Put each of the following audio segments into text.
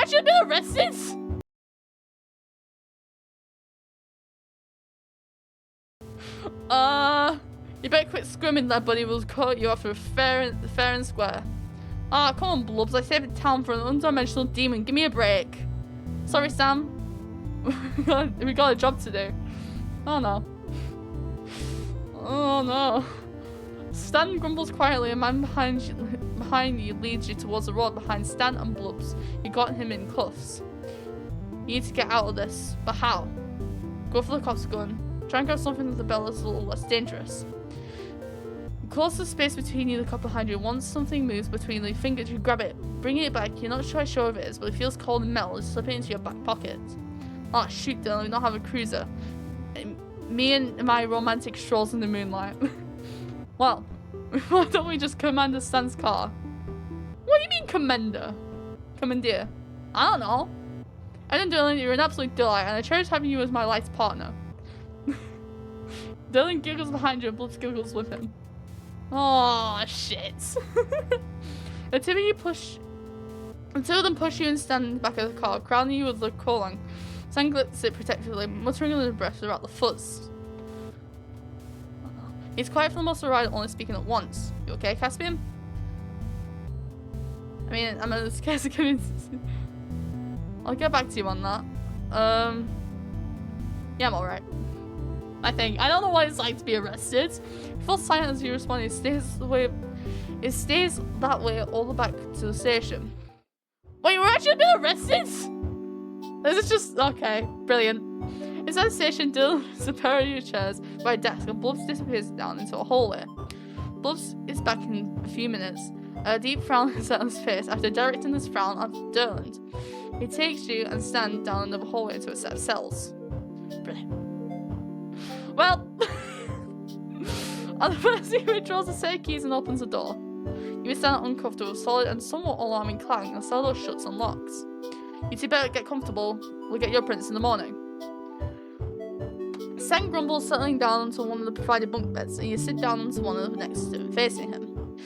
actually been arrested? You better quit scrimming there, buddy. We'll cut you off fair and square. Ah, come on, Blubs. I saved the town from an undimensional demon. Give me a break. Sorry, Sam. We got a job to do. Oh, no. Oh, no. Stan grumbles quietly. A man behind you leads you towards the road behind Stan and Blubs. You got him in cuffs. You need to get out of this. But how? Go for the cop's gun. Try and grab something with the bell that's a little less dangerous. Close the space between you and the cop behind you. Once something moves between your fingers, you grab it. Bring it back. You're not sure how sure it is, but it feels cold and metal. Just slip it into your back pocket. Oh, shoot, Dylan. We don't have a cruiser. Me and my romantic strolls in the moonlight. Well, why don't we just Commander Stan's car? What do you mean, Commander? Commandeer? I don't know. And then Dylan, you're an absolute delight, and I cherish having you as my life partner. Dylan giggles behind you and Blubs giggles with him. Oh shit. The two of them push you and stand in the back of the car, crowning you with the colon. Stan grips it protectively, muttering under his breath throughout the fuzz. He's quiet for the most of the ride, only speaking at once. You okay, Caspian? I mean, I'm a scared to come in. I'll get back to you on that. Yeah, I'm alright. I think. I don't know what it's like to be arrested. Full silent as you respond, it stays that way all the back to the station. Wait, we're actually being arrested? This is just okay, brilliant. Inside the station, Dylan is a pair of your chairs by a desk and Blubs disappears down into a hallway. Blubs is back in a few minutes. A deep frown is on his face after directing his frown at Derland. He takes you and stands down another hallway into a set of cells. Brilliant. Well, at the first he withdraws a set of keys and opens the door. You stand uncomfortable, solid and somewhat alarming clang, and the cell door shuts and locks. You two better get comfortable. We'll get your prints in the morning. Stan grumbles, settling down onto one of the provided bunk beds, and you sit down onto one of the next to him, facing him.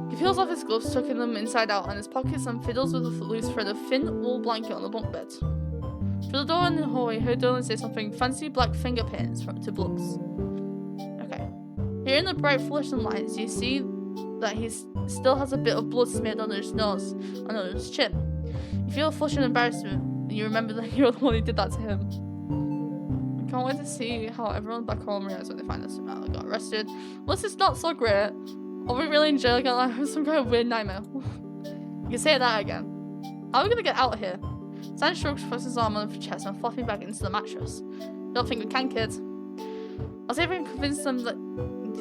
He peels off his gloves, tucking them inside out in his pockets, and fiddles with a loose thread of thin wool blanket on the bunk bed. Through the door in the hallway, you heard Dylan say something fancy black finger paints to Blubs. Okay. Here in the bright fluorescent lights, you see that he still has a bit of blood smeared under his nose and under his chin. You feel a flush of embarrassment, and you remember that you're the one who did that to him. I can't wait to see how everyone back home reacts when they find us out. I got arrested. Unless it's not so great. Are we really in jail again? I have some kind of weird nightmare. You can say that again. How are we gonna get out of here? Stan shrugs, puts his arm on the chest and flopping back into the mattress. Don't think we can, kids. I'll see if I can convince them that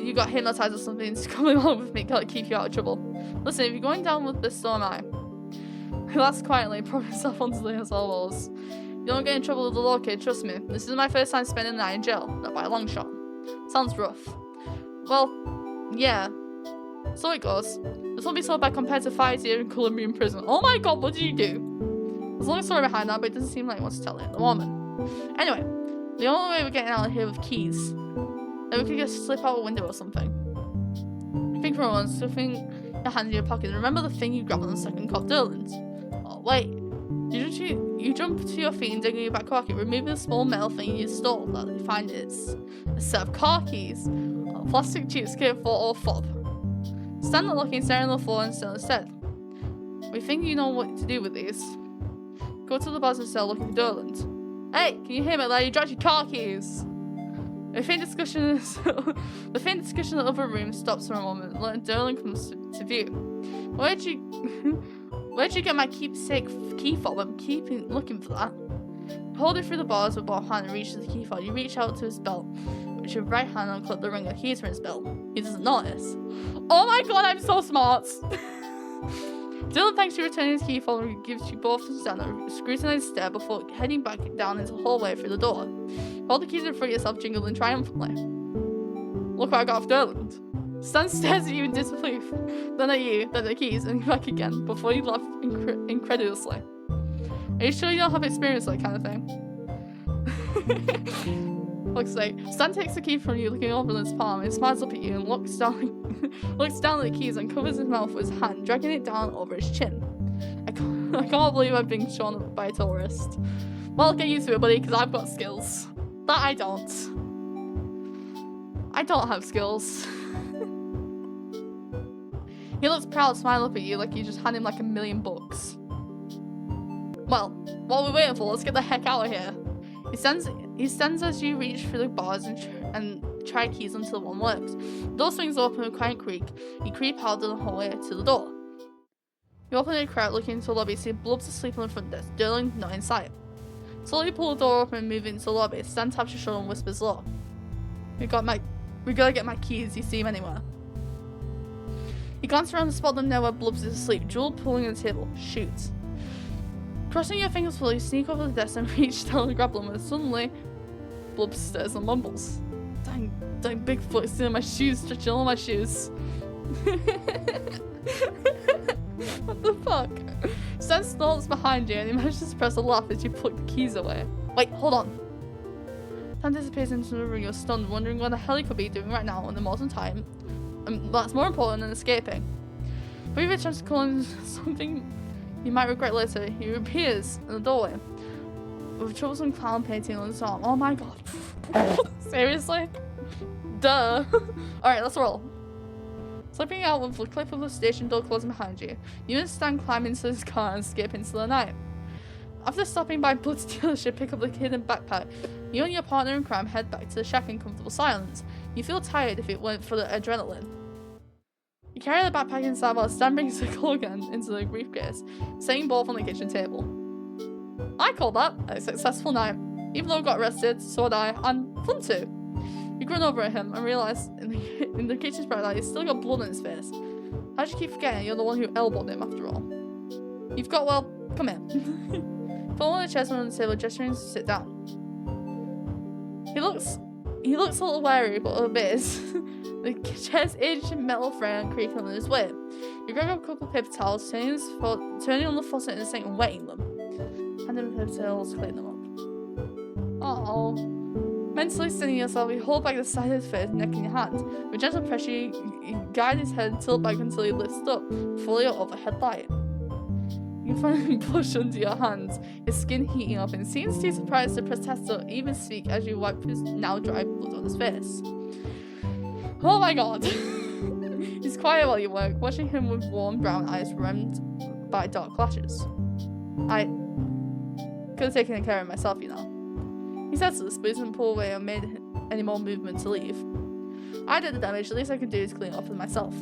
you got hypnotized or something to come along with me, to keep you out of trouble. Listen, if you're going down with this, so am I. He laughs quietly, propping himself onto his elbows. You don't get in trouble with the law, kid, trust me. This is my first time spending the night in jail, not by a long shot. Sounds rough. Well, yeah. So it goes. This won't be so bad compared to 5 years in Colombian prison. Oh my god, what did you do? There's a long story behind that, but it doesn't seem like he wants to tell it at the moment. Anyway, the only way we're getting out of here with keys. Then we could just slip out a window or something. Think for a moment, stuffing your hands in your pocket. Remember the thing you grabbed on the second cop, Derland? Oh, wait. You jump to your feet and dig in your back pocket, removing the small metal thing you stole. That you find it's a set of car keys. A plastic cheapskate for or fob. Stand there looking, staring at the floor and still instead. We think you know what to do with these. Go to the buzzer cell looking for Derland. Hey, can you hear me? Like you dropped your car keys. The faint discussion in the other room stops for a moment, letting Derland comes to view. Where'd you get my keepsake key fob? I'm looking for that. Hold it through the bars with both hands and reach the key fob. You reach out to his belt, with your right hand and clip the ring of keys from his belt. He doesn't notice. Oh my god, I'm so smart! Dylan thanks you for returning his key fob and gives you both a scrutinized stare before heading back down into the hallway through the door. Hold the keys in front of yourself, jingling triumphantly. Look what I got off Derland. Stan stares at you in disbelief, then at you, then at the keys, and back again, before you laugh incredulously. Are you sure you don't have experience with that kind of thing? Looks like Stan takes the key from you, looking over in his palm, and smiles up at you and looks down at the keys and covers his mouth with his hand, dragging it down over his chin. I can't believe I'm being shown up by a tourist. Well, get used to it, buddy, because I've got skills. That I don't. I don't have skills. He looks proud, smiling up at you like you just hand him like $1,000,000. Well, what are we waiting for? Let's get the heck out of here. He stands as you reach through the bars and try keys until one works. The door swings open with a quiet creak. You creep out the hallway to the door. You open a crowd, looking into the lobby, see Blubs asleep on the front desk, Durling not in sight. Slowly pull the door open and move into the lobby. Stan taps your shoulder and whispers low. We gotta get my keys, you see him anywhere. You glance around the spot them there where Blubs is asleep, Jewel pulling on the table. Shoot. Crossing your fingers fully, you sneak over the desk and reach down to grab them, and suddenly Blubs stares and mumbles. Dang Bigfoot is in my shoes, stretching all my shoes. What the fuck? Stan snorts behind you and he manages to suppress a laugh as you pluck the keys away. Wait, hold on. Stan disappears into the room. You're stunned, wondering what the hell he could be doing right now in the modern time. That's more important than escaping. But if you have a chance to call in something you might regret later, he reappears in the doorway with a troublesome clown painting on his arm. Oh my god. Seriously? Duh. Alright, let's roll. Slipping out with the clip of the station door closing behind you, you and Stan climb into his car and escape into the night. After stopping by Blood's dealership, pick up the hidden backpack, you and your partner in crime head back to the shack in comfortable silence. You feel tired if it weren't for the adrenaline. You carry the backpack inside while Stan brings the gun gun into the briefcase, setting both on the kitchen table. I call that a successful night. Even though I got arrested, so did I, and fun too. You grin over at him and realise in the kitchen's bright light he's still got blood on his face. How'd you keep forgetting you're the one who elbowed him after all? You've got, well, come here. Pull one of the chairs on the table, gesturing to sit down. He looks a little wary, but obeys. The chair's aged metal frame creaking under his weight. You grab a couple of paper towels, turning on the faucet in the sink and wetting them. And then the paper towels, clean them up. Uh-oh. Mentally steadying yourself, you hold back the side of his face, neck in your hand. With gentle pressure, you guide his head tilt back until he lifts up, fully your overhead light. You finally push under your hands, his skin heating up, and seems too surprised to protest or even speak as you wipe his now dry blood on his face. Oh my god! He's quiet while you work, watching him with warm brown eyes rimmed by dark lashes. I could have taken care of myself, you know. He says this, but doesn't pull away or made any more movement to leave. I did the damage, the least I can do is clean it up for myself.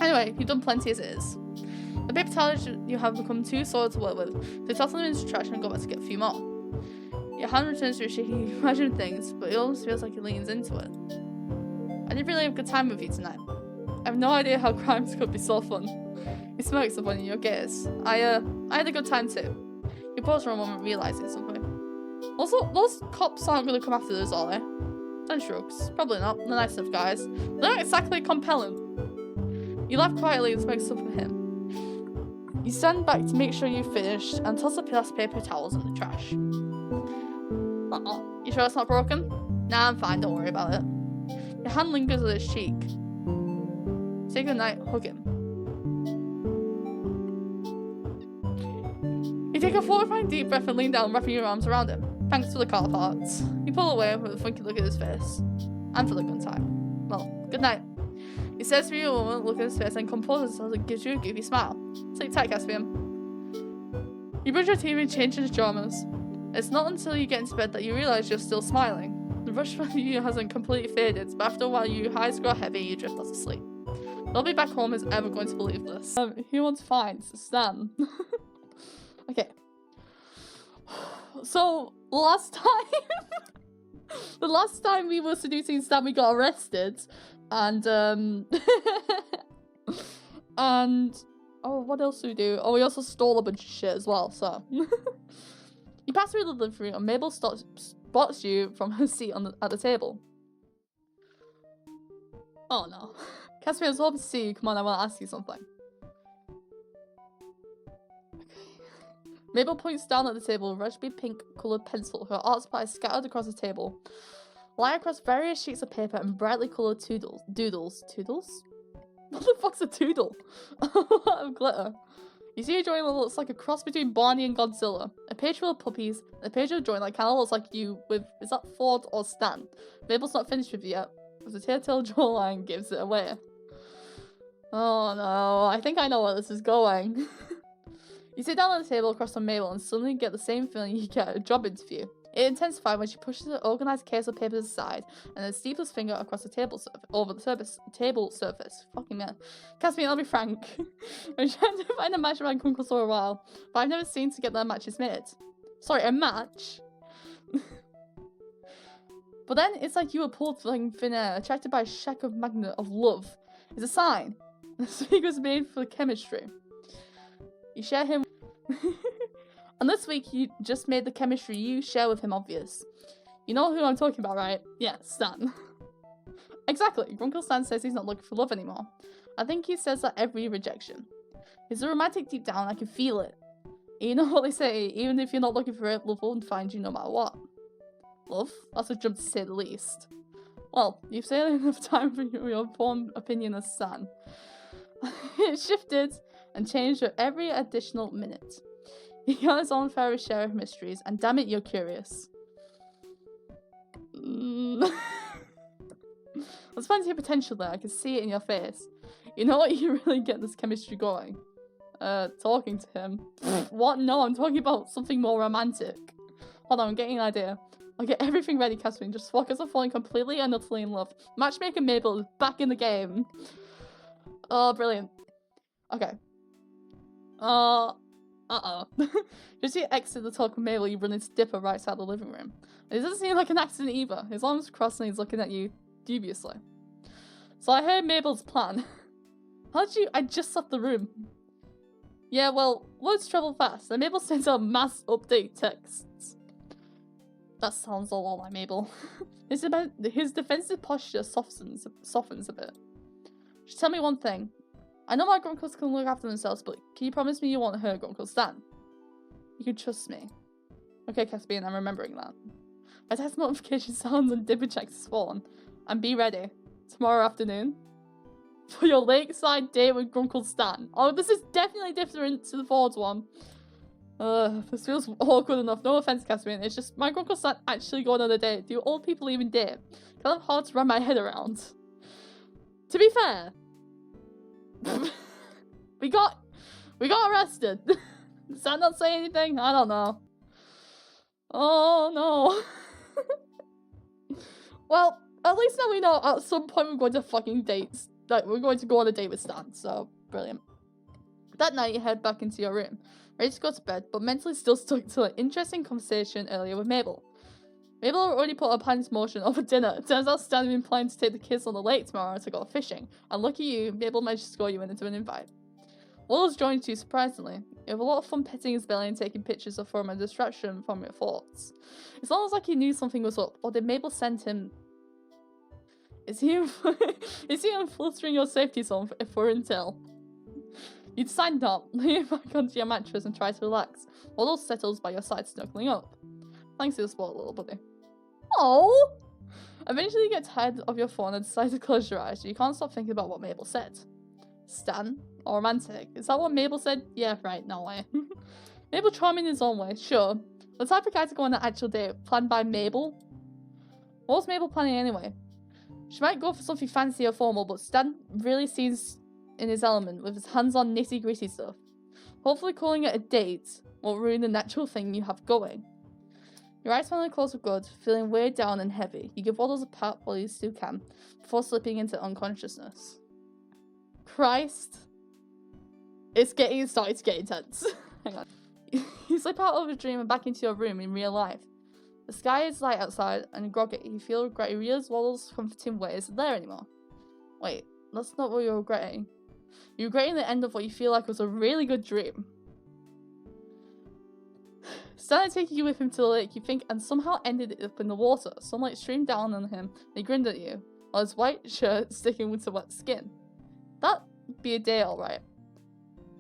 Anyway, you've done plenty as it is. The paper towels you have become too sore to work with, so you toss them into the trash and go back to get a few more. Your hand returns to your shaky imagine things, but it almost feels like he leans into it. I did really have a good time with you tonight. I have no idea how crimes could be so fun. He smirks upon your gaze. I had a good time too. You pause for a moment, realising something. Also, those cops aren't going to come after us, are they? Then shrugs. Probably not. They're nice enough guys. They're not exactly compelling. You laugh quietly and smoke up at him. You stand back to make sure you've finished and toss the last paper towels in the trash. Uh-oh. You sure it's not broken? Nah, I'm fine. Don't worry about it. Your hand lingers on his cheek. Say goodnight. Hug him. You take a fortifying deep breath and lean down, wrapping your arms around him. Thanks for the car parts. You pull away with a funky look at his face. And for the gun time. Well, good night. He says for you a moment, look at his face, and composes himself and gives you a goofy smile. Sleep tight, Caspian. You brush your teeth and change into pajamas. It's not until you get into bed that you realise you're still smiling. The rush for you hasn't completely faded, but after a while your eyes grow heavy and you drift off to sleep. Nobody back home is ever going to believe this. He wants fine, Stan. Okay. So, the last time we were seducing Stan, we got arrested. And, oh, what else do we do? Oh, we also stole a bunch of shit as well, so. You pass through the living room and Mabel spots you from her seat at the table. Oh no. Caspian, I was hoping to see you. Come on, I want to ask you something. Mabel points down at the table with a raspberry pink coloured pencil, her art supplies scattered across the table, lying across various sheets of paper and brightly coloured doodles. What the fuck's a doodle? Of glitter. You see a drawing that looks like a cross between Barney and Godzilla. A page full of puppies, a page of a drawing that kind of looks like you with, is that Ford or Stan? Mabel's not finished with you yet, but the telltale jawline gives it away. Oh no, I think I know where this is going. You sit down on the table across from Mabel and suddenly get the same feeling you get at a job interview. It intensifies when she pushes the organised case of papers aside and then steeples finger across the table table surface. Fucking man. Caspian, I'll be frank. I'm trying to find a match for my uncle for a while, but I've never seen to get their matches made. Sorry, a match? But then it's like you were pulled from thin air, attracted by a shack of magnet of love. It's a sign. The speak was made for chemistry. You share him. And this week, you just made the chemistry you share with him obvious. You know who I'm talking about, right? Yeah, Stan. Exactly. Grunkle Stan says he's not looking for love anymore. I think he says that every rejection. He's a romantic deep down, I can feel it. You know what they say, even if you're not looking for it, love will find you no matter what. Love? That's a jump to say the least. Well, you've said enough time for your form opinion as Stan. It shifted and changed with every additional minute. He got his own fair share of mysteries, and damn it, you're curious. There's plenty of potential there, I can see it in your face. You know what, you really get this chemistry going? Talking to him. What? No, I'm talking about something more romantic. Hold on, I'm getting an idea. I'll get everything ready, Catherine. Just focus on falling completely and utterly in love. Matchmaker Mabel is back in the game. Oh, brilliant. Okay. Just you exit the talk with Mabel, you run into Dipper right outside the living room. It doesn't seem like an accident either. His arms crossed and he's looking at you dubiously. So I heard Mabel's plan. How did you? I just left the room. Yeah, well, words travel fast, and Mabel sends out mass update texts. That sounds a lot like Mabel. His defensive posture softens a bit. Just tell me one thing. I know my grunkles can look after themselves, but can you promise me you won't hurt Grunkle Stan? You can trust me. Okay, Caspian, I'm remembering that. My text notification sounds and Dipper checks his phone. And be ready. Tomorrow afternoon. For your lakeside date with Grunkle Stan. Oh, this is definitely different to the Ford's one. This feels awkward enough. No offense, Caspian. It's just my Grunkle Stan actually going on a date. Do old people even date? Kind of hard to wrap my head around. To be fair, we got arrested. Does that not say anything? I don't know. Oh no. Well, at least now we know at some point we're going to fucking dates. Like, we're going to go on a date with Stan, so brilliant. That night you head back into your room, ready to go to bed, but mentally still stuck to an interesting conversation earlier with Mabel. Mabel already put her plans in motion over dinner. Turns out Stan had been planning to take the kids on the lake tomorrow to go fishing. And lucky you, Mabel managed to score you into an invite. Willow's joined you, surprisingly. You have a lot of fun petting his belly and taking pictures of him, a distraction from your thoughts. It's almost like he knew something was up, or did Mabel send him... Is he unfluttering your safety zone for intel? You decide not. Lay back onto your mattress and try to relax. Willow settles by your side, snuggling up. Thanks for the support, little buddy. Oh! Eventually you get tired of your phone and decide to close your eyes, but you can't stop thinking about what Mabel said. Stan? Or romantic? Is that what Mabel said? Yeah, right, no way. Mabel charming in his own way, sure. The type of guy to go on an actual date, planned by Mabel? What was Mabel planning anyway? She might go for something fancy or formal, but Stan really seems in his element with his hands-on nitty-gritty stuff. Hopefully calling it a date won't ruin the natural thing you have going. Your eyes finally close with good, feeling weighed down and heavy. You give Waddles a pat while you still can, before slipping into unconsciousness. Christ. It's starting to get intense. Hang on. You slip out of a dream and back into your room in real life. The sky is light outside and groggy. You feel regret you realize Waddles' comforting way isn't there anymore. Wait, that's not what you're regretting. You're regretting the end of what you feel like was a really good dream. Stan taking you with him to the lake, you think, and somehow ended it up in the water. Sunlight streamed down on him, and he grinned at you, while his white shirt sticking with the wet skin. That'd be a day, alright.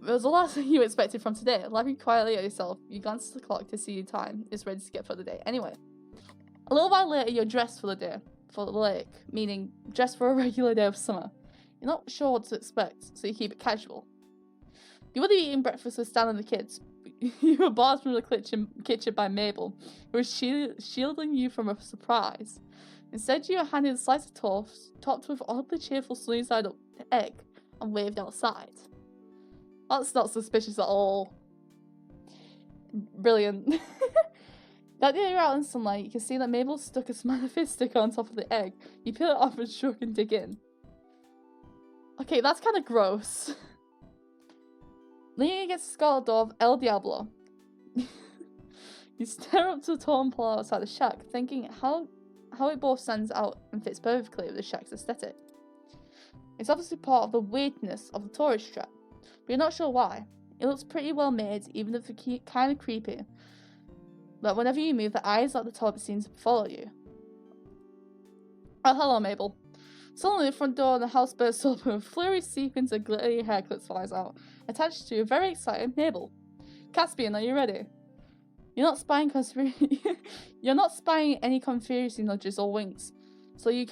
It was the last thing you expected from today. Laughing quietly at yourself, you glance at the clock to see your time is ready to get for the day. Anyway, a little while later, you're dressed for the day, for the lake, meaning dressed for a regular day of summer. You're not sure what to expect, so you keep it casual. You would have eaten breakfast with Stan and the kids. You were barred from the kitchen by Mabel, who was shielding you from a surprise. Instead, you were handed a slice of toast, topped with oddly cheerful sunny-side-up egg, and waved outside. That's not suspicious at all. Brilliant. That day you're out in sunlight, you can see that Mabel stuck a smiley face sticker on top of the egg. You peel it off and shrug and dig in. Okay, that's kind of gross. Leaning against the scarlet door of El Diablo. You stare up to the tall pole outside the shack, thinking how it both stands out and fits perfectly with the shack's aesthetic. It's obviously part of the weirdness of the tourist trap, but you're not sure why. It looks pretty well made, even if it's kind of creepy. But whenever you move, the eyes at the top seem to follow you. Oh, hello, Mabel. Suddenly, the front door of the house bursts open with flurry sequins and glittery hair clips flies out, attached to a very excited Mabel. Caspian, are you ready? You're not spying any conspiracy nudges or winks, so you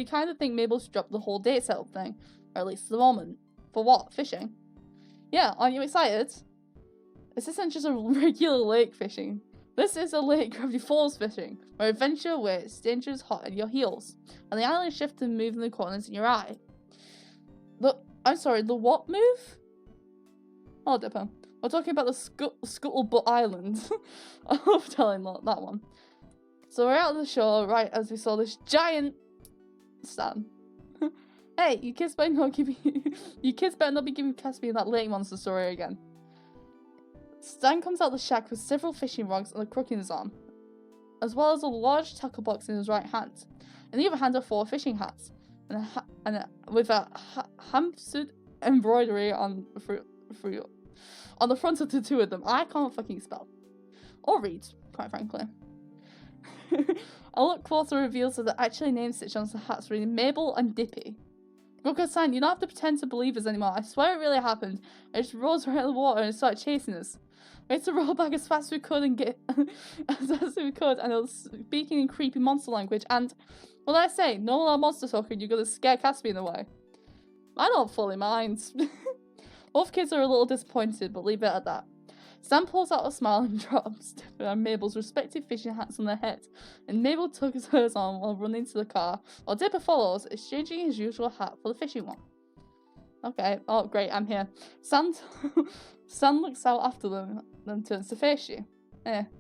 kind of think Mabel should drop the whole date setup thing, or at least for the moment. For what? Fishing? Yeah, aren't you excited? This isn't just a regular lake fishing. This is a lake gravity falls fishing, where adventure awaits, danger is hot at your heels, and the island shifts and moves in the corners in your eye. The what move? Oh, Dipper. We're talking about the Scuttlebutt Island. I love telling that one. So we're out on the shore right as we saw this giant Stan. Hey, you kids better not be giving Caspian that lake monster story again. Stan comes out the shack with several fishing rods and a crook in his arm, as well as a large tackle box in his right hand. In the other hand are 4 fishing hats, with a hamsuit embroidery on the front of the 2 of them. I can't fucking spell. Or read, quite frankly. A look closer reveals that the actually named stitch on the hats reading Mabel and Dippy. Goku-san, you don't have to pretend to believe us anymore. I swear it really happened. I just rose right in the water and started chasing us. We had to roll back as fast as we could and I was speaking in creepy monster language and, what did I say? No more monster talking, you're gonna scare Caspian away. I don't fully mind. Both kids are a little disappointed, but leave it at that. Sam pulls out a smile and drops Dipper and Mabel's respective fishing hats on their heads, and Mabel tugs hers on while running to the car, while Dipper follows, exchanging his usual hat for the fishing one. Okay, oh great, I'm here. Sam looks out after them, then turns to face you.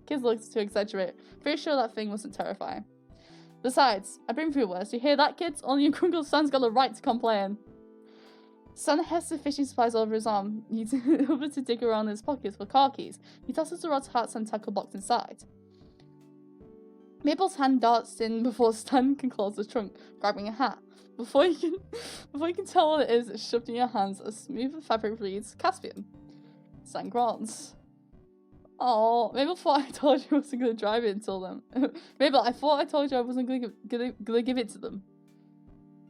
Kids look to exaggerate. Pretty sure that thing wasn't terrifying. Besides, I've been through worse. You hear that, kids? Only your Uncle Sam's got the right to complain. Sam heads the fishing supplies over his arm, using it over to dig around in his pockets for car keys. He tosses the rod's hats and tackle box inside. Mabel's hand darts in before Stan can close the trunk, grabbing a hat. Before you can tell what it is, it's shoved in your hands. A smooth fabric reads Caspian. Stan grants. Oh, Mabel thought I told you I wasn't going to drive it until then. Mabel, I thought I told you I wasn't going to give it to them.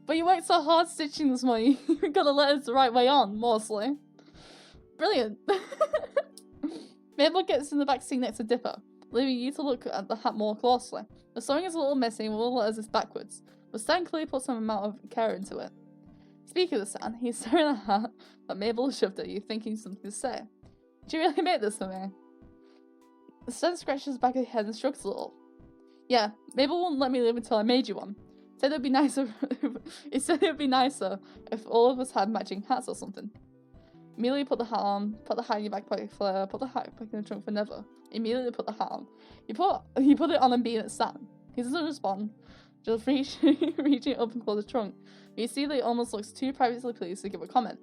But you worked so hard stitching this morning, you got the letters the right way on, mostly. Brilliant. Mabel gets in the back seat next to Dipper, leaving you to look at the hat more closely. The sewing is a little messy and all the letters is backwards, but Stan clearly put some amount of care into it. Speaking of Stan, he's staring at a hat that Mabel shoved at you, thinking something to say. Did you really make this for me? Stan scratches the back of his head and shrugs a little. Yeah, Mabel wouldn't let me live until I made you one. It said it would be nicer if all of us had matching hats or something. Immediately put the hat on, put the hat in your back pocket for put the hat back in the trunk for never. Immediately put the hat on. You put it on and being at Stan. He doesn't respond, just reaching up and close the trunk. But you see that he almost looks too privately pleased to give a comment.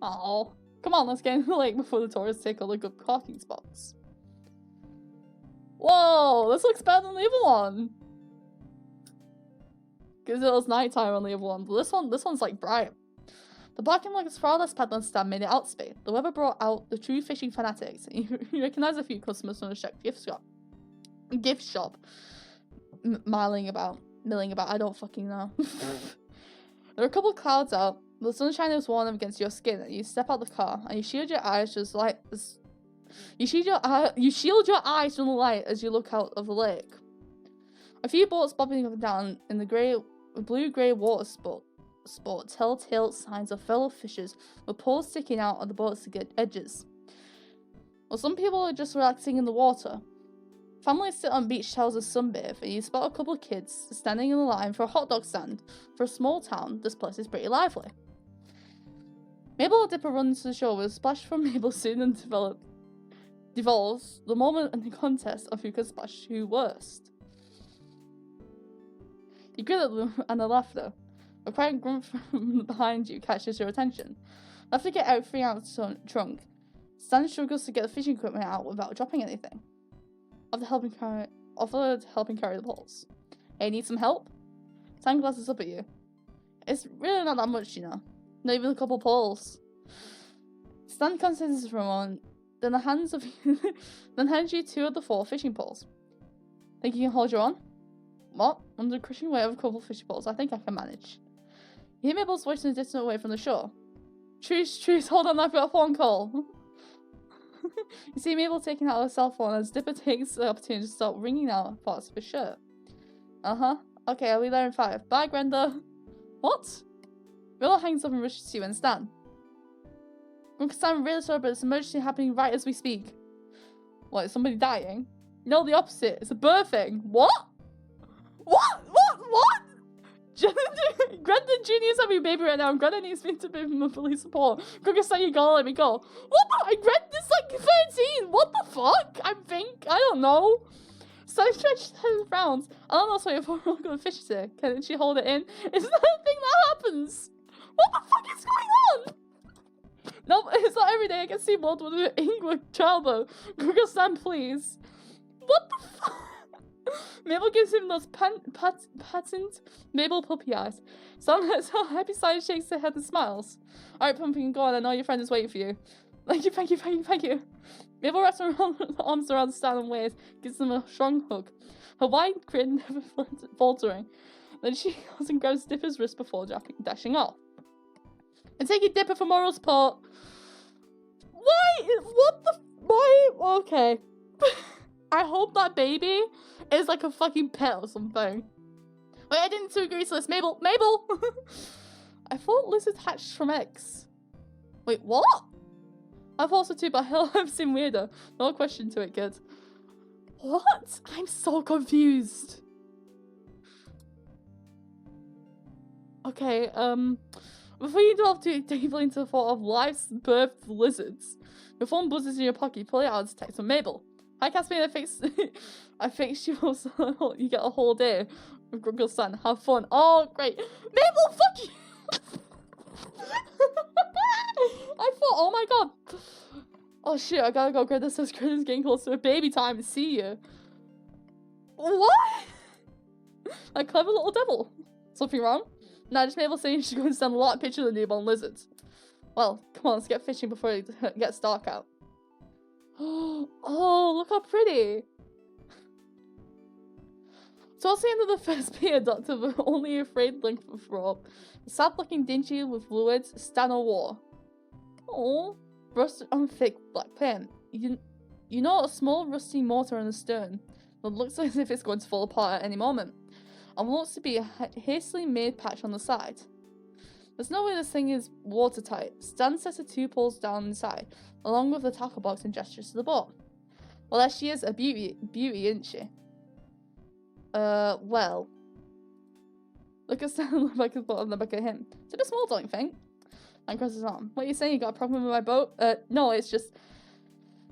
Oh, come on, let's get in the lake before the tourists take all the good parking spots. Whoa, this looks better than the other one. Because it was nighttime on the other one, but this one's like bright. The parking lot is far less packed than Stan made it out to be. The weather brought out the true fishing fanatics. You recognise a few customers from the shack gift shop. Milling about, I don't fucking know. There are a couple of clouds out. The sunshine is warm against your skin, and you step out the car, and you shield your eyes just like as you shield your eyes from the light as you look out of the lake. A few boats bobbing up and down in the blue-grey water sport telltale signs of fellow fishers with poles sticking out of the boat's edges. Well, some people are just relaxing in the water. Families sit on beach towels to sunbathe, and you spot a couple of kids standing in the line for a hot dog stand. For a small town, this place is pretty lively. Mabel and Dipper run to the shore with a splash from Mabel soon and devolves the moment in the contest of who can splash who worst. You grin at them and the laughter. A quiet grunt from behind you catches your attention. After get out 3-ounce trunk, Stan struggles to get the fishing equipment out without dropping anything. Offered helping carry the poles. Hey, need some help? Stan glances up at you. It's really not that much, you know. Not even a couple poles. Stan considers for a moment, then hands you 2 of the 4 fishing poles. Think you can hold your own? What? Under the crushing weight of a couple of fishing poles, I think I can manage. You hear Mabel's voice in a distant away from the shore. Truce, hold on, I've got a phone call. You see Mabel taking out her cell phone as Dipper takes the opportunity to start wringing out parts of his shirt. Okay, I'll be there in 5. Bye, Grenda. What? Willow hangs up and rushes to you and Stan. Uncle Stan, really sorry, but it's an emergency happening right as we speak. What, is somebody dying? No, the opposite. It's a birthing. What? What? Grenda Jr. is having a baby right now, and Grenda needs me to be my police support. Uncle Stan, you gotta let me go. What the? Grenda's like 13. What the fuck? I don't know. Stan stretched her frowns. I don't know, so if we're not gonna fish today, can she hold it in? Isn't that a thing that happens? What the fuck is going on? No, it's not every day I can see blood with an English childbirth. Google Stan, please. What the fuck? Mabel gives him those patent Mabel puppy eyes. Stan lets her happy side, shakes her head and smiles. Alright, Pumpkin, go on. I know your friend is waiting for you. Thank you. Mabel wraps her arms around Stan and waves, gives him a strong hug. Her wide grin never faltering. Then she goes and grabs Dipper's wrist before dashing off. And take your Dipper for moral support. Why? What the? Why? Okay. I hope that baby is like a fucking pet or something. Wait, I didn't agree to this. Mabel! I thought lizards hatched from eggs. Wait, what? I thought so too, but hell, I've seen weirder. No question to it, kid. What? I'm so confused. Okay, before you delve too deeply into the thought of life's birthed lizards, your phone buzzes in your pocket, pull it out and text from Mabel. Hi, Caspian, I fixed you up so you get a whole day with Gruggle Stan. Have fun. Oh, great. Mabel, fuck you! I thought, oh my god. Oh shit, I gotta go. Greta says Greta's getting close to her baby time. See you. What? A clever little devil. Something wrong? Nah, just Mabel saying she's going to send a lot of pictures of the newborn lizards. Well, come on, let's get fishing before it gets dark out. Oh, look how pretty. Towards the end of the first pier, Doctor, the only afraid length of rope, the sad looking dingy with fluids, Stan wore. Oh, rusted on thick black paint. You know, a small rusty mortar in the stern that looks as if it's going to fall apart at any moment, and looks to be a hastily made patch on the side. There's no way this thing is watertight. Stan sets the 2 poles down inside, along with the tackle box and gestures to the boat. Well, there she is, a beauty, isn't she? Well. Look at Stan look like his boat and then back at him. It's a bit small, don't you think? And crosses his arm. What are you saying? You got a problem with my boat? No, it's just...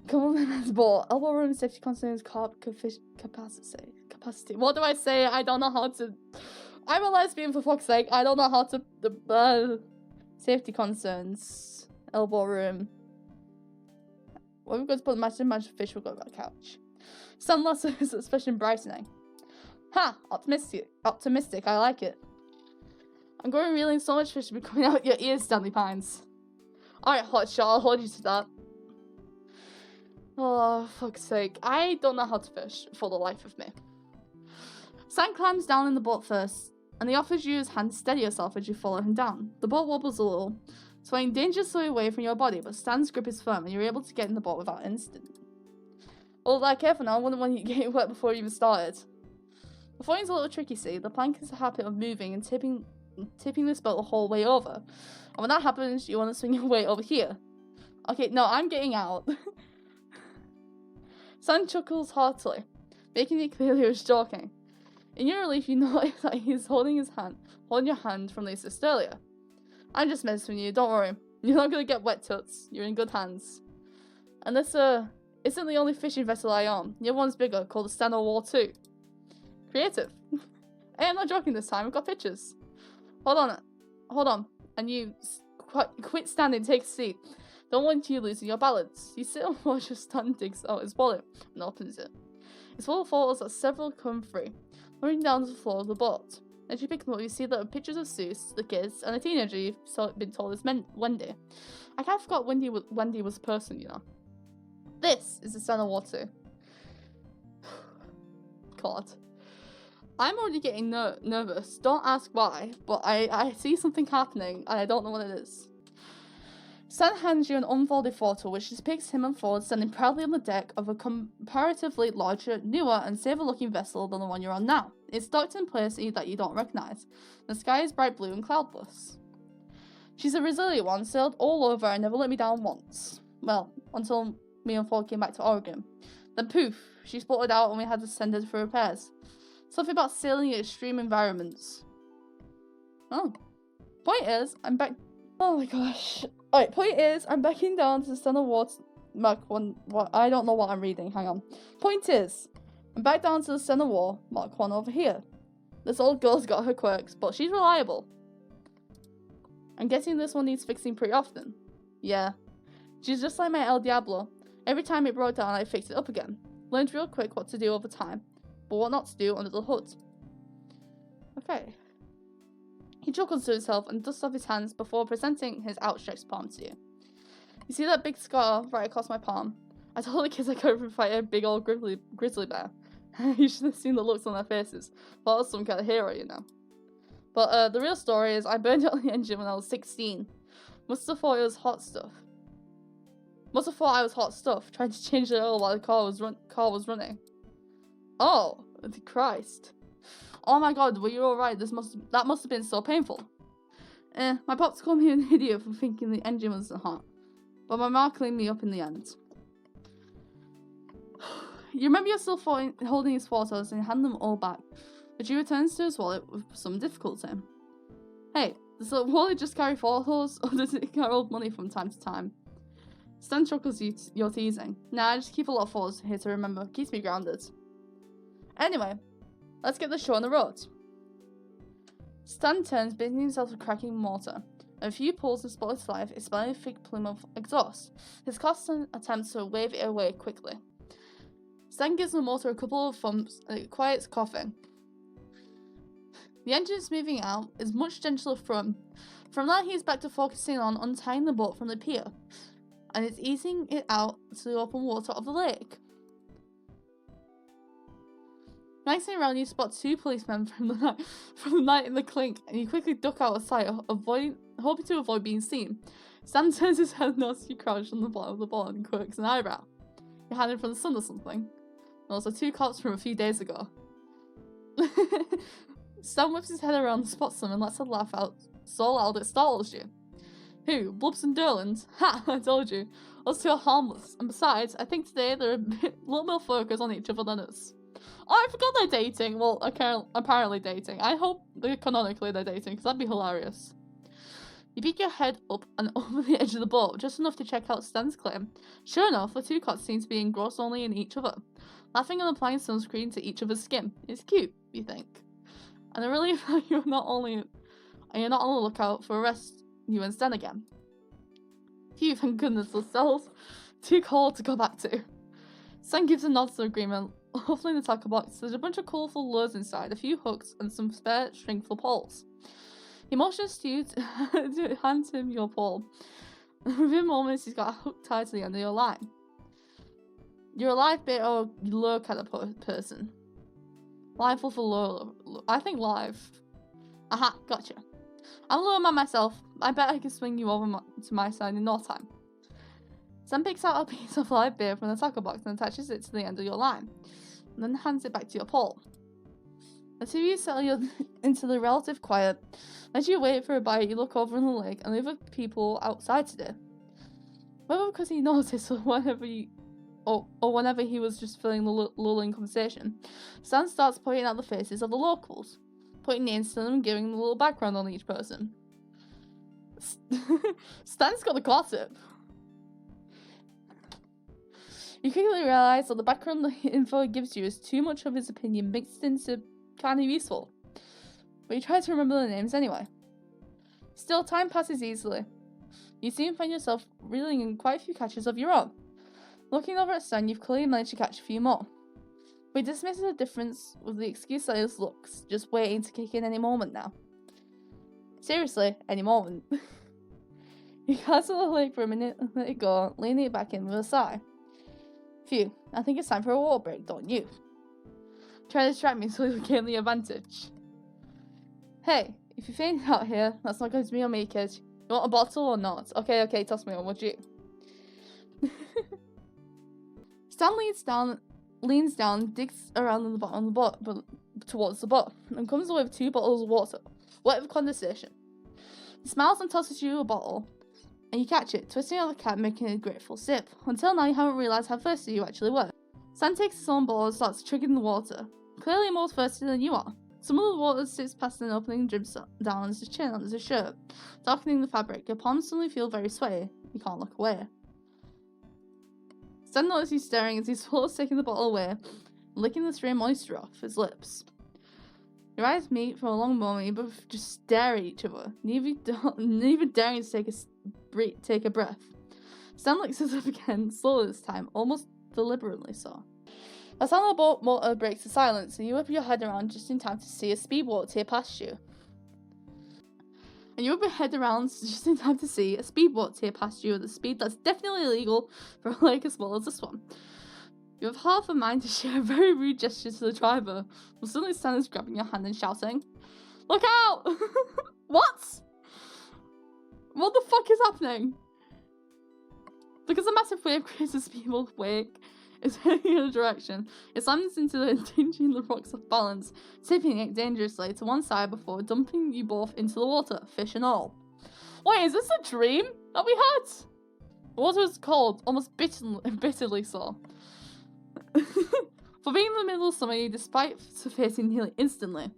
Come on, man's boat. Elbow room safety concerns capacity. What do I say? I don't know how to... I'm a lesbian, for fuck's sake. I don't know how to... safety concerns. Elbow room. Well, we're going to put the magic fish. We'll go to the couch. Sunglasses, expression brightening. Ha! Optimistic. I like it. I'm going reeling so much fish to be coming out your ears, Stanley Pines. Alright, hotshot. I'll hold you to that. Oh, fuck's sake. I don't know how to fish, for the life of me. Stan climbs down in the boat first, and he offers you his hand to steady yourself as you follow him down. The boat wobbles a little, swaying dangerously away from your body, but Stan's grip is firm, and you're able to get in the boat without incident. Well, like, careful now, I wouldn't want you getting wet before you even started. The floating's a little tricky, see. The plank is a habit of moving and tipping tipping this boat the whole way over. And when that happens, you want to swing your weight over here. Okay, no, I'm getting out. Stan chuckles heartily, making it clear he was joking. In your relief, you notice that he's holding your hand from the assist earlier. I'm just messing with you, don't worry. You're not gonna get wet, toots. You're in good hands. And this, isn't the only fishing vessel I own. The other one's bigger, called the Stan War 2. Creative. Hey, I'm not joking this time, I've got pictures. Hold on. And you, quit standing, take a seat. Don't want you losing your balance. You sit and watch as Stan digs out his wallet and opens it. It's full of photos that several come free, running down to the floor of the boat. As you pick them up, you see that are pictures of Seuss, the kids, and a teenager you've been told is Wendy. I kind of forgot Wendy was a person, you know. This is the Stan War 2. God. I'm already getting nervous. Don't ask why, but I see something happening and I don't know what it is. Stan hands you an unfolded photo which depicts him and Ford standing proudly on the deck of a comparatively larger, newer and safer looking vessel than the one you're on now. It's docked in place that you don't recognise. The sky is bright blue and cloudless. She's a resilient one, sailed all over and never let me down once. Well, until me and Ford came back to Oregon. Then poof, she sputtered out and we had to send her for repairs. Something about sailing in extreme environments. Oh. Point is, I'm back. Oh my gosh. Alright, point is, I'm backing down to the Stan War Mark 1. What? I don't know what I'm reading. Hang on. Point is, I'm back down to the Stan War Mark 1 over here. This old girl's got her quirks, but she's reliable. I'm guessing this one needs fixing pretty often. Yeah. She's just like my El Diablo. Every time it broke down, I fixed it up again. Learned real quick what to do over time, but what not to do under the hood. Okay. He chuckles to himself and dusts off his hands before presenting his outstretched palm to you. You see that big scar right across my palm? I told the kids I could fight a big old grizzly bear. You should have seen the looks on their faces. Thought I was some kind of hero, you know. But the real story is I burned out the engine when I was 16. Must have thought I was hot stuff, trying to change the oil while the car was running. Oh, Christ. Oh my god, were you alright? That must have been so painful. My pops called me an idiot for thinking the engine wasn't hot. But my mom cleaned me up in the end. You remember you're still holding his photos and hand them all back. But he returns to his wallet with some difficulty. Hey, does the wallet just carry photos or does it carry old money from time to time? Stan chuckles you're teasing. Nah, I just keep a lot of photos here to remember. Keeps me grounded. Anyway, let's get the show on the road. Stan turns, busying himself with cracking mortar. A few pulls and spots life, expelling a thick plume of exhaust. His constant attempts to wave it away quickly. Stan gives the motor a couple of thumps and it quiets coughing. The engine smoothing out is much gentler from. From that he's back to focusing on untying the boat from the pier, and it's easing it out to the open water of the lake. Glancing around, you spot two policemen from the night in the clink, and you quickly duck out of sight, hoping to avoid being seen. Stan turns his head and notices you crouched on the bottom of the boat and quirks an eyebrow. You're hiding from the sun or something. Those are two cops from a few days ago. Stan whips his head around and spots them and lets a laugh out so loud it startles you. Who? Blubs and Durland? Ha! I told you. Us two are harmless, and besides, I think today they're a little more focused on each other than us. Oh, I forgot they're dating. Well, apparently dating. I hope canonically they're dating, because that'd be hilarious. You peek your head up and over the edge of the boat, just enough to check out Stan's claim. Sure enough, the two cots seem to be engrossed only in each other, laughing and applying sunscreen to each other's skin. It's cute, you think. And I really feel you're not on the lookout for arrest you and Stan again. Phew, thank goodness, the cell's too cold to go back to. Stan gives a nod to agreement. Hopefully in the tackle box, there's a bunch of colourful lures inside, a few hooks, and some spare string-full poles. He motions to you to hand him your pole. Within moments, he's got a hook tied to the end of your line. You're a live bait or lure kind of person. Live for lure. I think live. Aha, gotcha. I'm a lure man myself. I bet I can swing you over to my side in no time. Sam picks out a piece of live bait from the tackle box and attaches it to the end of your line, and then hands it back to your pole. Until you settle into the relative quiet. As you wait for a bite, you look over on the lake and leave people outside today. Whether because he noticed or whenever he was just feeling the lulling conversation, Stan starts pointing out the faces of the locals, putting names to them and giving them a little background on each person. Stan's got the gossip. You quickly realise that the background the info he gives you is too much of his opinion mixed into kind of useful, but you try to remember the names anyway. Still, time passes easily. You soon find yourself reeling in quite a few catches of your own. Looking over at Stan, you've clearly managed to catch a few more, but he dismisses the difference with the excuse that his looks, just waiting to kick in any moment now. Seriously, any moment. You glance at the lake for a minute and let it go, leaning it back in with a sigh. Phew, I think it's time for a water break, don't you? Try to distract me so you'll gain the advantage. Hey, if you faint out here, that's not going to be on me, kid. You want a bottle or not? Okay, toss me one, would you? Stan leans down, digs around on the bottom of the boat, but towards the boat, and comes away with 2 bottles of water, wet with condensation. He smiles and tosses you a bottle, and you catch it, twisting out the cap, making a grateful sip. Until now, you haven't realised how thirsty you actually were. Stan takes his own bottle and starts chugging the water, clearly more thirsty than you are. Some of the water sips past an opening and drips down on his chin, on his shirt, darkening the fabric. Your palms suddenly feel very sweaty. You can't look away. Stan notices you staring as he swallows, taking the bottle away, licking the stray moisture off his lips. Your eyes meet for a long moment, you both just stare at each other, neither daring to take a breath. Stan looks us up again, slowly this time, almost deliberately so. A sound of the boat motor breaks the silence, and you whip your head around just in time to see a speedboat tear past you. At a speed that's definitely illegal for a lake as small as this one. You have half a mind to share a very rude gesture to the driver, but suddenly Stan is grabbing your hand and shouting, "Look out!" What? What the fuck is happening? Because a massive wave creates a speedboat wake, is heading in a direction. It slams into the endangering the rocks off balance, tipping it dangerously to one side before dumping you both into the water, fish and all. Wait, is this a dream that we had? The water was cold, almost bitterly so. For being in the middle of summer, despite surfacing nearly instantly,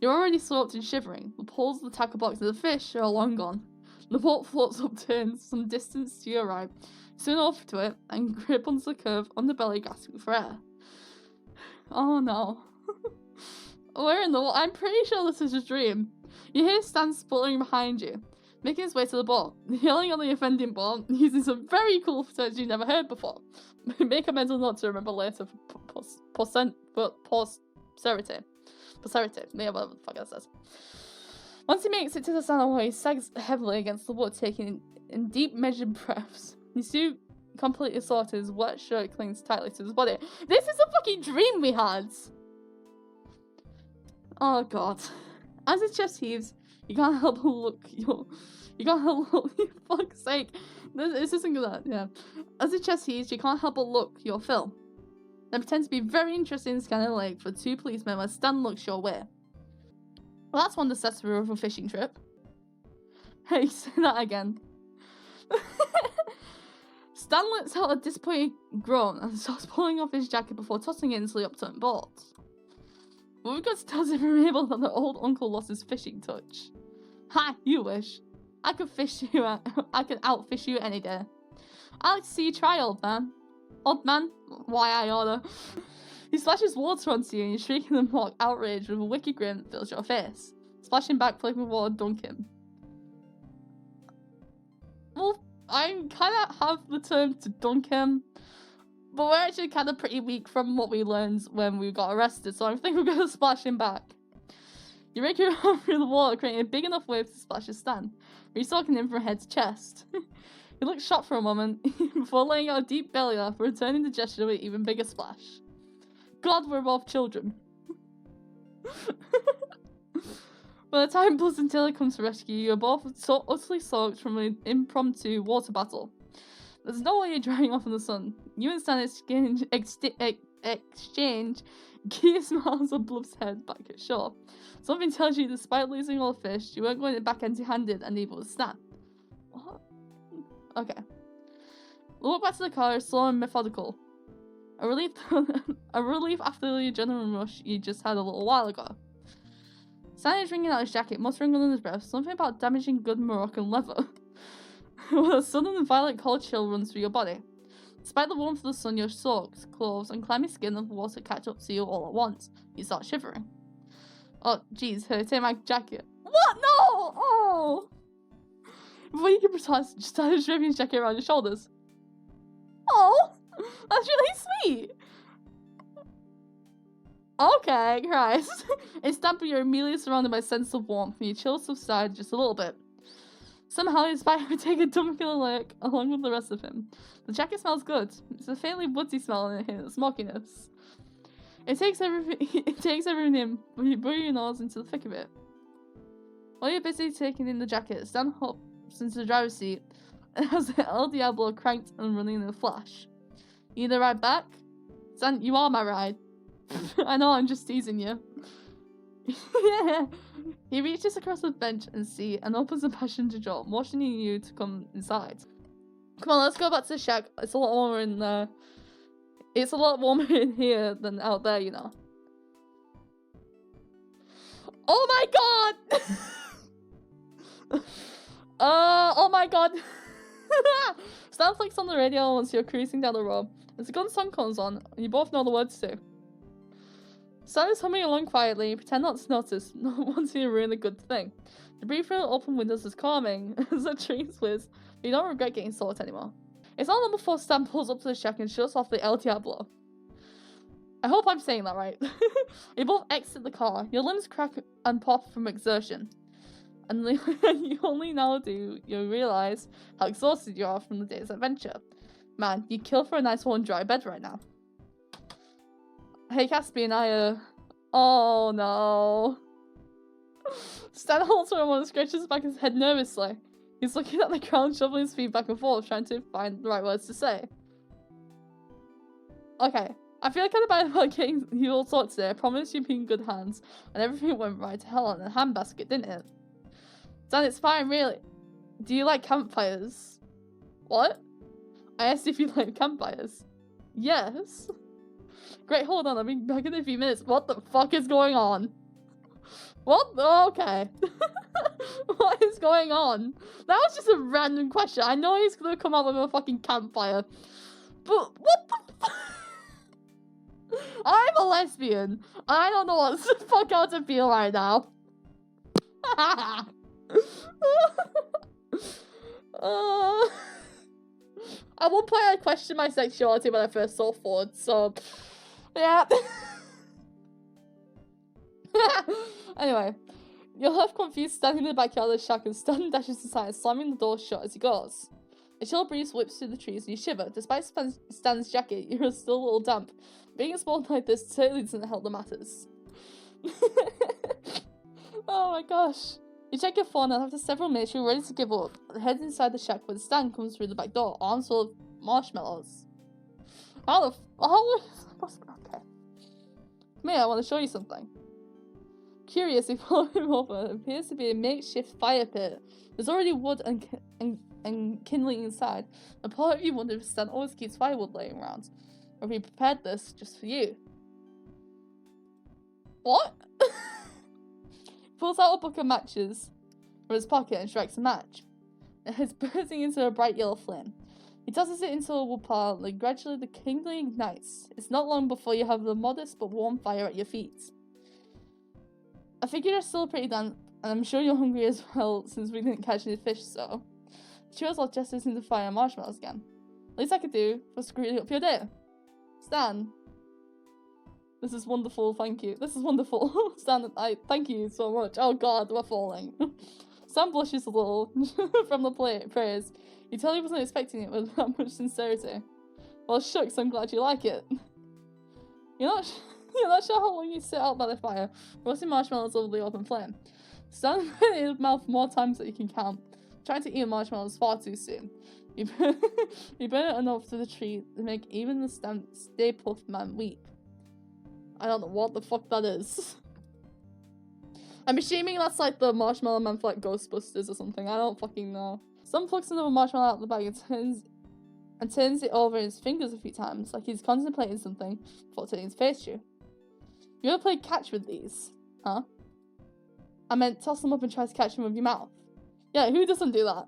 you're already soaked and shivering. The poles of the tackle box and the fish are long gone. The boat floats upturned some distance to your right, soon over to it, and grip onto the curve on the belly, gasping for air. Oh no. I'm pretty sure this is a dream. You hear Stan sputtering behind you, making his way to the boat, yelling on the offending boat, using some very cool terms you've never heard before. Make a mental note to remember later for posterity. Yeah, whatever the fuck that says. Once he makes it to the sandal, he sags heavily against the wood, taking in deep, measured breaths. His suit completely sorted, his wet shirt clings tightly to his body. This is a fucking dream we had! Oh god. As his chest heaves, you can't help but look. You can't help but look. For fuck's sake. This isn't good, yeah. As his chest heaves, you can't help but look your fill. Then pretend to be very interested in scanning the lake for 2 policemen as Stan looks your way. Well, that's one necessary of a fishing trip. Hey, say that again. Stan lets out a disappointed groan and starts pulling off his jacket before tossing it into the upturned boat. What we've got to tell him remember that the old uncle lost his fishing touch. Ha, you wish. I could outfish you any day. I like to see you try, old man. Old man? Why I order. He splashes water onto you and you shriek in the mock outrage with a wicked grin that fills your face. Splashing back, flipping water, dunk him. Well, I kind of have the term to dunk him, but we're actually kind of pretty weak from what we learned when we got arrested, so I think we're going to splash him back. You rake your arm through the water, creating a big enough wave to splash his Stan, re-soaking him from head to chest. He looks shocked for a moment, before laying out a deep belly laugh, returning the gesture with an even bigger splash. God, we're both children. By the time Buzz and Taylor comes to rescue you, you're both so utterly soaked from an impromptu water battle. There's no way you're drying off in the sun. You and Stan exchange, Kia smiles and bluffs head back at shore. Something tells you, despite losing all the fish, you weren't going back empty-handed, and neither was Stan. What? Okay. Walk back to the car, slow and methodical. A relief after the adrenaline rush you just had a little while ago. Stan is wringing out his jacket, muttering under his breath something about damaging good Moroccan leather. While a sudden and violent cold chill runs through your body. Despite the warmth of the sun, your socks, clothes, and clammy skin of the water catch up to you all at once. You start shivering. Oh, jeez, take my jacket. What? No! Oh! Before you can protest, just start stripping his jacket around your shoulders. Oh! That's really sweet! Okay, Christ. Instantly, you're immediately surrounded by a sense of warmth, and your chills subside just a little bit. Somehow, his bite would take a dumbkiller look along with the rest of him. The jacket smells good. It's a faintly woodsy smell in its smokiness. It takes everything in, but you burrow your nose into the thick of it. While you're busy taking in the jacket, Stan hops into the driver's seat and has the El Diablo cranked and running in a flash. You need a ride back? Stan, you are my ride. I know, I'm just teasing you. Yeah. He reaches across the bench and seat and opens the passenger door, motioning you to come inside. Come on, let's go back to the shack. It's a lot warmer in there. It's a lot warmer in here than out there, you know. Oh my god! Oh my god! Stan flicks on the radio once you're cruising down the road. As the gun song comes on, and you both know the words to. Stan is humming along quietly, pretend not to notice, not wanting to ruin a good thing. The breeze through the open windows is calming as the trees whiz, but you don't regret getting soaked anymore. It's not long before Stan pulls up to the shack and shuts off the El Diablo. I hope I'm saying that right. You both exit the car, your limbs crack and pop from exertion. And you only now do you realise how exhausted you are from the day's adventure. Man, you'd kill for a nice warm dry bed right now. Hey Caspian, oh no. Stan holds for a moment and scratches back his head nervously. He's looking at the ground, shuffling his feet back and forth, trying to find the right words to say. Okay, I feel kind of bad about getting you all sorted today. I promise you'd be in good hands, and everything went right to hell in a handbasket, didn't it? Stan, it's fine, really. Do you like campfires? What? I asked if you like campfires. Yes. Great, hold on, I'll be back in a few minutes. What the fuck is going on? What? Okay. What is going on? That was just a random question. I know he's gonna come out with a fucking campfire. But what the I'm a lesbian. I don't know what the fuck how to feel right now. At one point I questioned my sexuality when I first saw Ford, so yeah. Anyway, you're left confused standing in the backyard of the shack and Stan dashes inside, slamming the door shut as he goes. A chill breeze whips through the trees and you shiver. Despite Stan's jacket, you're still a little damp. Being exposed like this certainly doesn't help the matters. Oh my gosh. You check your phone and after several minutes you're ready to give up. Head inside the shack when Stan comes through the back door, arms full of marshmallows. Okay. Come here, I want to show you something. Curious, you follow him over. It appears to be a makeshift fire pit. There's already wood and kindling inside. A part of you wonders if Stan always keeps firewood laying around, or if he prepared this just for you. What? He pulls out a book of matches from his pocket and strikes a match. It's bursting into a bright yellow flame. He tosses it into a wood pile and gradually the kindling ignites. It's not long before you have the modest but warm fire at your feet. I figure you're still pretty damp, and I'm sure you're hungry as well since we didn't catch any fish, so. Cheers all gestures into fire and marshmallows again. Least I could do for screwing up your day. Stan. This is wonderful, thank you. This is wonderful. Stan, I thank you so much. Oh god, we're falling. Stan blushes a little from the praise. You tell he wasn't expecting it with that much sincerity. Well, shucks, I'm glad you like it. You're not sure how long you sit out by the fire, roasting marshmallows over the open flame. Stan in his mouth more times than you can count, trying to eat marshmallows far too soon. You burn it enough to the tree to make even the Stay Puft Man weep. I don't know what the fuck that is. I'm assuming that's like the Marshmallow Man for like Ghostbusters or something. I don't fucking know. Some plucks another marshmallow out of the bag and turns it over in his fingers a few times, like he's contemplating something before turning his face to you. You ever play catch with these? Huh? I meant toss them up and try to catch them with your mouth. Yeah, who doesn't do that?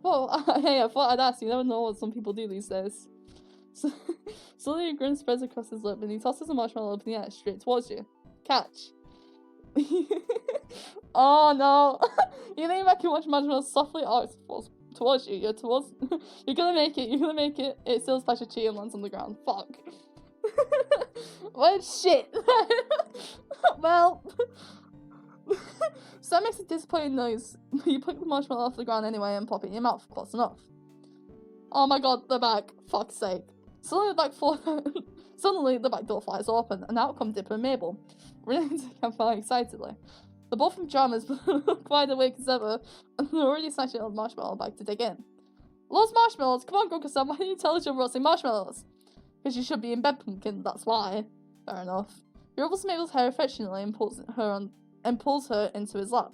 Well, hey, I thought I'd ask. You never know what some people do these days. So, slowly a grin spreads across his lip and he tosses a marshmallow up in the air straight towards you. Catch. Oh no. You think I can watch marshmallows softly towards you. You're gonna make it. It still splashes cheek and lands on the ground. Fuck. What shit. Well. So that makes a disappointing noise. You pick the marshmallow off the ground anyway and pop it in your mouth. Close enough. Oh my god, the bag. Fuck's sake. Suddenly the back door flies open and out come Dipper and Mabel, running into the campfire excitedly. They're both in pajamas but look wide awake as ever, and they're already snatching out the marshmallow bag to dig in. Loves marshmallows! Come on, Grunkle Sam, why don't you tell us you're roasting marshmallows? Because you should be in bed, Pumpkin, that's why. Fair enough. He rubbles Mabel's hair affectionately and pulls her into his lap,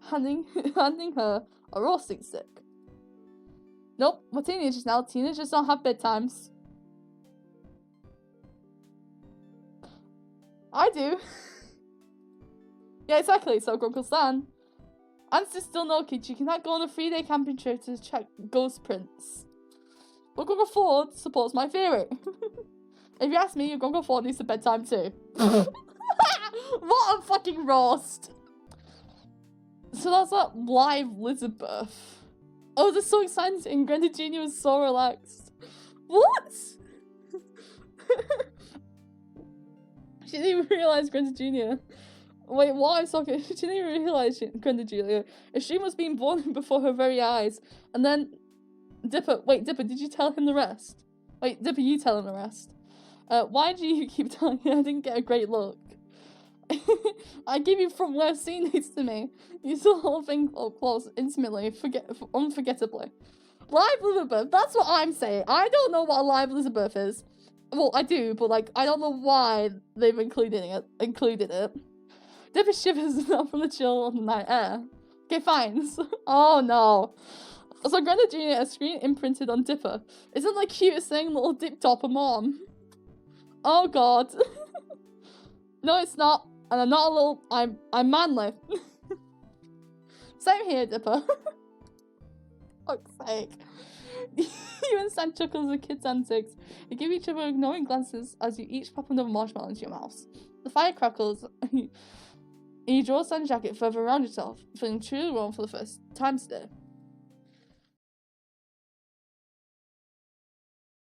handing her a roasting stick. Nope, we're teenagers now. Teenagers don't have bedtimes. I do. Yeah, exactly. So, Grunkle Stan. Answer's still no, kid. You cannot go on a 3-day camping trip to check ghost prints. But Grunkle Ford supports my theory. If you ask me, your Grunkle Ford needs a bedtime too. What a fucking roast. So that's that live lizard birth. Oh, they're so excited and Grenda Jr. was so relaxed. What? She didn't even realise Grenda Jr. Wait, what? I'm talking. She didn't even realise Grenda Jr. If she was being born before her very eyes. And then Dipper, did you tell him the rest? Wait, Dipper, you tell him the rest. Why do you keep telling me I didn't get a great look? I give you from where seen needs to me. You saw the whole thing up close, intimately, unforgettably. Live lizard birth, that's what I'm saying. I don't know what a live lizard birth is. Well, I do, but like, I don't know why they've included it. Dipper shivers not from the chill of the night air. Okay, fine. Oh no. So Grenda Jr. a screen imprinted on Dipper. Isn't the cutest thing little dip topper mom? Oh god. No, it's not. And I'm not a little. I'm manly. Same here, Dipper. Fuck's sake. You and Stan chuckles at kids' antics. You give each other knowing glances as you each pop another marshmallow into your mouths. The fire crackles. And you draw Stan's jacket further around yourself, feeling truly warm for the first time today.